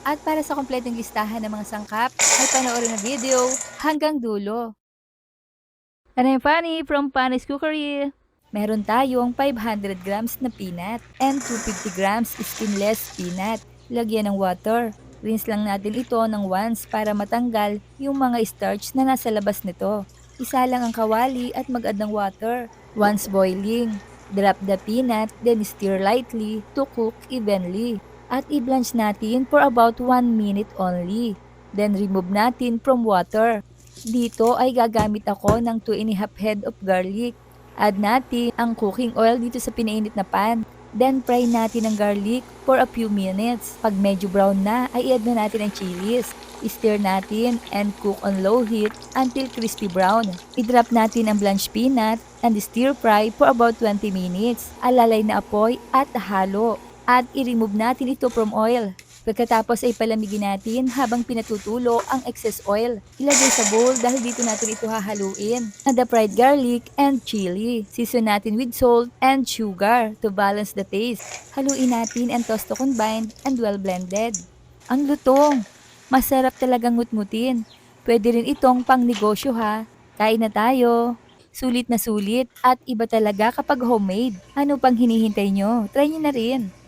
At para sa kompletong listahan ng mga sangkap, ay panoorin ang video hanggang dulo. And I'm Fanny from Fanny's Cookery. Meron tayong 500 grams na peanut and 250 grams skinless peanut. Lagyan ng water. Rinse lang natin ito ng once para matanggal yung mga starch na nasa labas nito. Isa lang ang kawali at mag-add ng water. Once boiling, drop the peanut then stir lightly to cook evenly. At i-blanch natin for about 1 minute only. Then remove natin from water. Dito ay gagamit ako ng 2½ head of garlic. Add natin ang cooking oil dito sa pinainit na pan. Then fry natin ang garlic for a few minutes. Pag medyo brown na, ay i-add na natin ang chilies. I-stir natin and cook on low heat until crispy brown. I-drop natin ang blanched peanut and stir fry for about 20 minutes. Alalay na apoy at halo. At i-remove natin ito from oil. Pagkatapos ay palamigin natin habang pinatutulo ang excess oil. Ilagay sa bowl dahil dito natin ito hahaluin. And the fried garlic and chili. Season natin with salt and sugar to balance the taste. Haluin natin and toss to combined and well blended. Ang lutong! Masarap talagang ngutngutin. Pwede rin itong pang negosyo ha. Kain na tayo! Sulit na sulit at iba talaga kapag homemade. Ano pang hinihintay nyo? Try nyo na rin!